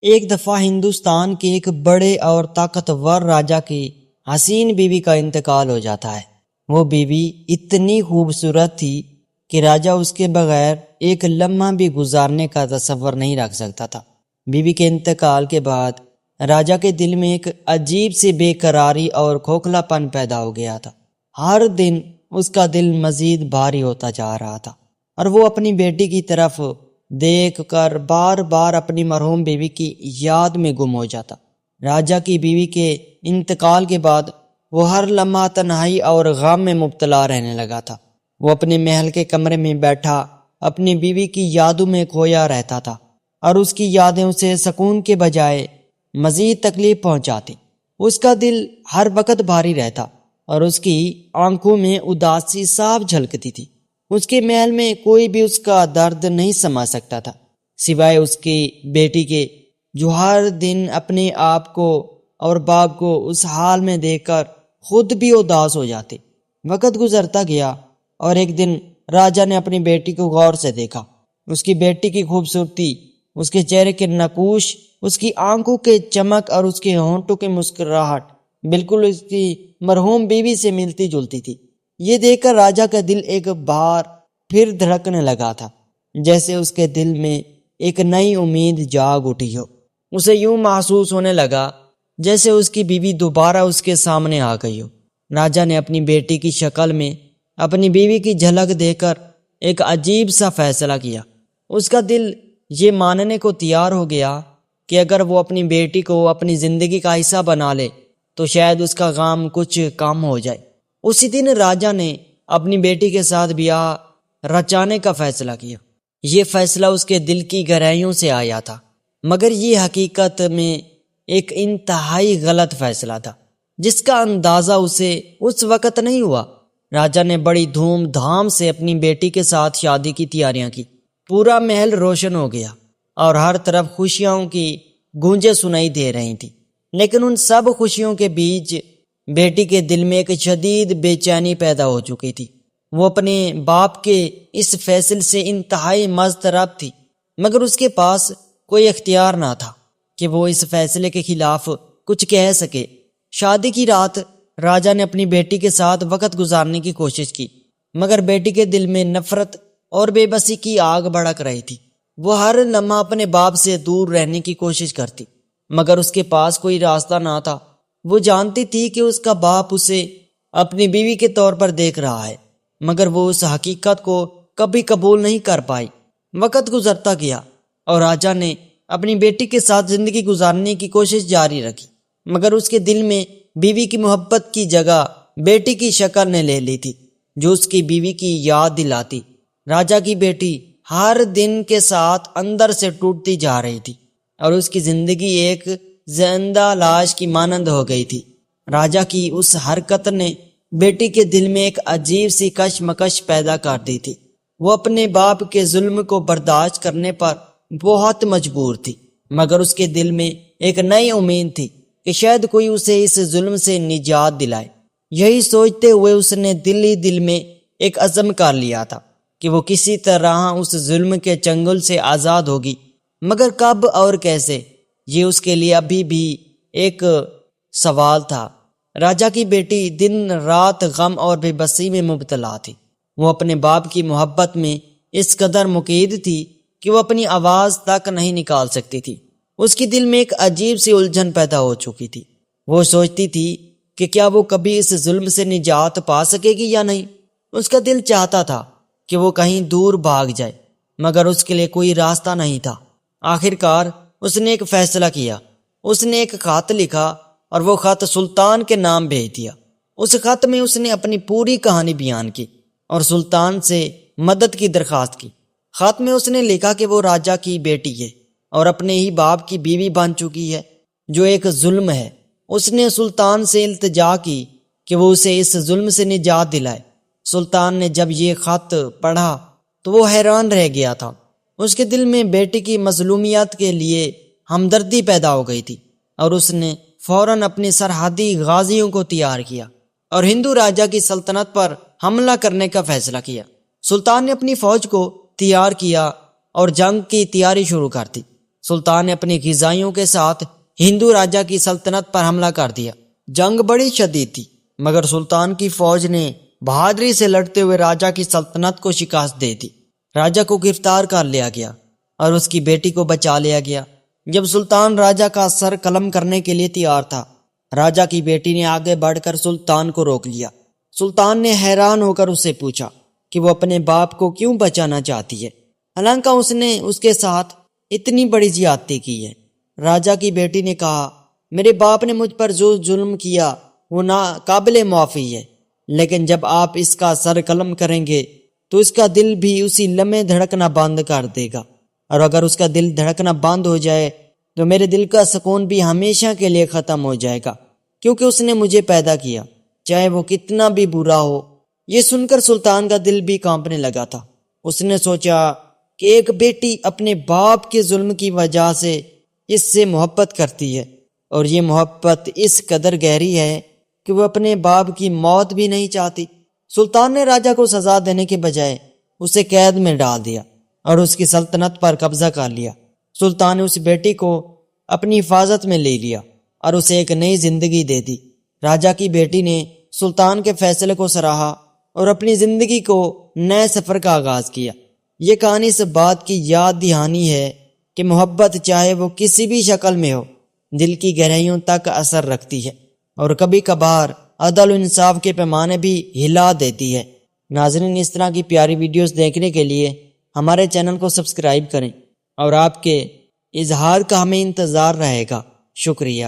ایک دفعہ ہندوستان کے ایک بڑے اور طاقتور راجا کی حسین بیوی کا انتقال ہو جاتا ہے۔ وہ بیوی اتنی خوبصورت تھی کہ راجا اس کے بغیر ایک لمحہ بھی گزارنے کا تصور نہیں رکھ سکتا تھا۔ بیوی کے انتقال کے بعد راجا کے دل میں ایک عجیب سی بے قراری اور کھوکھلا پن پیدا ہو گیا تھا۔ ہر دن اس کا دل مزید بھاری ہوتا جا رہا تھا اور وہ اپنی بیٹی کی طرف دیکھ کر بار بار اپنی مرحوم بیوی کی یاد میں گم ہو جاتا۔ راجا کی بیوی کے انتقال کے بعد وہ ہر لمحہ تنہائی اور غم میں مبتلا رہنے لگا تھا۔ وہ اپنے محل کے کمرے میں بیٹھا اپنی بیوی کی یادوں میں کھویا رہتا تھا اور اس کی یادیں اسے سکون کے بجائے مزید تکلیف پہنچاتی۔ اس کا دل ہر وقت بھاری رہتا اور اس کی آنکھوں میں اداسی صاف جھلکتی تھی۔ اس کے محل میں کوئی بھی اس کا درد نہیں سمجھ سکتا تھا سوائے اس کی بیٹی کے، جو ہر دن اپنے آپ کو اور باپ کو اس حال میں دیکھ کر خود بھی اداس ہو جاتی۔ وقت گزرتا گیا اور ایک دن راجا نے اپنی بیٹی کو غور سے دیکھا۔ اس کی بیٹی کی خوبصورتی، اس کے چہرے کے نقوش، اس کی آنکھوں کے چمک اور اس کے ہونٹوں کی مسکراہٹ بالکل اس کی مرحوم بیوی سے ملتی جلتی تھی۔ یہ دیکھ کر راجا کا دل ایک بار پھر دھڑکنے لگا تھا، جیسے اس کے دل میں ایک نئی امید جاگ اٹھی ہو۔ اسے یوں محسوس ہونے لگا جیسے اس کی بیوی دوبارہ اس کے سامنے آ گئی ہو۔ راجا نے اپنی بیٹی کی شکل میں اپنی بیوی کی جھلک دیکھ کر ایک عجیب سا فیصلہ کیا۔ اس کا دل یہ ماننے کو تیار ہو گیا کہ اگر وہ اپنی بیٹی کو اپنی زندگی کا حصہ بنا لے تو شاید اس کا غم کچھ کم ہو جائے۔ اسی دن راجا نے اپنی بیٹی کے ساتھ بیاہ رچانے کا فیصلہ کیا۔ یہ فیصلہ اس کے دل کی گہرائیوں سے آیا تھا، مگر یہ حقیقت میں ایک انتہائی غلط فیصلہ تھا جس کا اندازہ اسے اس وقت نہیں ہوا۔ راجا نے بڑی دھوم دھام سے اپنی بیٹی کے ساتھ شادی کی تیاریاں کی۔ پورا محل روشن ہو گیا اور ہر طرف خوشیوں کی گونجیں سنائی دے رہی تھی، لیکن ان سب خوشیوں کے بیچ بیٹی کے دل میں ایک شدید بے چینی پیدا ہو چکی تھی۔ وہ اپنے باپ کے اس فیصلے سے انتہائی مضطرب تھی، مگر اس کے پاس کوئی اختیار نہ تھا کہ وہ اس فیصلے کے خلاف کچھ کہہ سکے۔ شادی کی رات راجا نے اپنی بیٹی کے ساتھ وقت گزارنے کی کوشش کی، مگر بیٹی کے دل میں نفرت اور بے بسی کی آگ بھڑک رہی تھی۔ وہ ہر لمحہ اپنے باپ سے دور رہنے کی کوشش کرتی، مگر اس کے پاس کوئی راستہ نہ تھا۔ وہ جانتی تھی کہ اس کا باپ اسے اپنی بیوی کے طور پر دیکھ رہا ہے، مگر وہ اس حقیقت کو کبھی قبول نہیں کر پائی۔ وقت گزرتا گیا اور راجا نے اپنی بیٹی کے ساتھ زندگی گزارنے کی کوشش جاری رکھی، مگر اس کے دل میں بیوی کی محبت کی جگہ بیٹی کی شکل نے لے لی تھی، جو اس کی بیوی کی یاد دلاتی۔ راجا کی بیٹی ہر دن کے ساتھ اندر سے ٹوٹتی جا رہی تھی اور اس کی زندگی ایک زندہ لاش کی مانند ہو گئی تھی۔ راجا کی اس حرکت نے بیٹی کے دل میں ایک عجیب سی کشمکش پیدا کر دی تھی۔ وہ اپنے باپ کے ظلم کو برداشت کرنے پر بہت مجبور تھی، مگر اس کے دل میں ایک نئی امید تھی کہ شاید کوئی اسے اس ظلم سے نجات دلائے۔ یہی سوچتے ہوئے اس نے دل ہی دل میں ایک عزم کر لیا تھا کہ وہ کسی طرح اس ظلم کے چنگل سے آزاد ہوگی، مگر کب اور کیسے، یہ اس کے لیے ابھی بھی ایک سوال تھا۔ راجا کی بیٹی دن رات غم اور بے بسی میں مبتلا تھی۔ وہ اپنے باپ کی محبت میں اس قدر مقید تھی کہ وہ اپنی آواز تک نہیں نکال سکتی تھی۔ اس کی دل میں ایک عجیب سی الجھن پیدا ہو چکی تھی۔ وہ سوچتی تھی کہ کیا وہ کبھی اس ظلم سے نجات پا سکے گی یا نہیں۔ اس کا دل چاہتا تھا کہ وہ کہیں دور بھاگ جائے، مگر اس کے لیے کوئی راستہ نہیں تھا۔ آخرکار اس نے ایک فیصلہ کیا۔ اس نے ایک خط لکھا اور وہ خط سلطان کے نام بھیج دیا۔ اس خط میں اس نے اپنی پوری کہانی بیان کی اور سلطان سے مدد کی درخواست کی۔ خط میں اس نے لکھا کہ وہ راجا کی بیٹی ہے اور اپنے ہی باپ کی بیوی بن چکی ہے، جو ایک ظلم ہے۔ اس نے سلطان سے التجا کی کہ وہ اسے اس ظلم سے نجات دلائے۔ سلطان نے جب یہ خط پڑھا تو وہ حیران رہ گیا تھا۔ اس کے دل میں بیٹی کی مظلومیت کے لیے ہمدردی پیدا ہو گئی تھی اور اس نے فوراً اپنے سرحدی غازیوں کو تیار کیا اور ہندو راجا کی سلطنت پر حملہ کرنے کا فیصلہ کیا۔ سلطان نے اپنی فوج کو تیار کیا اور جنگ کی تیاری شروع کر دی۔ سلطان نے اپنی غذائیوں کے ساتھ ہندو راجا کی سلطنت پر حملہ کر دیا۔ جنگ بڑی شدید تھی، مگر سلطان کی فوج نے بہادری سے لڑتے ہوئے راجا کی سلطنت کو شکست دے دی۔ راجا کو گرفتار کر لیا گیا اور اس کی بیٹی کو بچا لیا گیا۔ جب سلطان راجا کا سر قلم کرنے کے لیے تیار تھا، راجا کی بیٹی نے آگے بڑھ کر سلطان کو روک لیا۔ سلطان نے حیران ہو کر اس سے پوچھا کہ وہ اپنے باپ کو کیوں بچانا چاہتی ہے، حالانکہ اس نے اس کے ساتھ اتنی بڑی زیادتی کی ہے۔ راجا کی بیٹی نے کہا، میرے باپ نے مجھ پر جو ظلم کیا وہ ناقابل معافی ہے، لیکن جب آپ اس کا سر قلم کریں گے تو اس کا دل بھی اسی لمحے دھڑکنا بند کر دے گا، اور اگر اس کا دل دھڑکنا بند ہو جائے تو میرے دل کا سکون بھی ہمیشہ کے لیے ختم ہو جائے گا، کیونکہ اس نے مجھے پیدا کیا، چاہے وہ کتنا بھی برا ہو۔ یہ سن کر سلطان کا دل بھی کانپنے لگا تھا۔ اس نے سوچا کہ ایک بیٹی اپنے باپ کے ظلم کی وجہ سے اس سے محبت کرتی ہے، اور یہ محبت اس قدر گہری ہے کہ وہ اپنے باپ کی موت بھی نہیں چاہتی۔ سلطان نے راجا کو سزا دینے کے بجائے اسے قید میں ڈال دیا اور اس کی سلطنت پر قبضہ کر لیا۔ سلطان نے اس بیٹی کو اپنی حفاظت میں لے لیا اور اسے ایک نئی زندگی دے دی۔ راجا کی بیٹی نے سلطان کے فیصلے کو سراہا اور اپنی زندگی کو نئے سفر کا آغاز کیا۔ یہ کہانی اس بات کی یاد دہانی ہے کہ محبت چاہے وہ کسی بھی شکل میں ہو، دل کی گہرائیوں تک اثر رکھتی ہے، اور کبھی کبھار عدل و انصاف کے پیمانے بھی ہلا دیتی ہے۔ ناظرین، اس طرح کی پیاری ویڈیوز دیکھنے کے لیے ہمارے چینل کو سبسکرائب کریں، اور آپ کے اظہار کا ہمیں انتظار رہے گا۔ شکریہ۔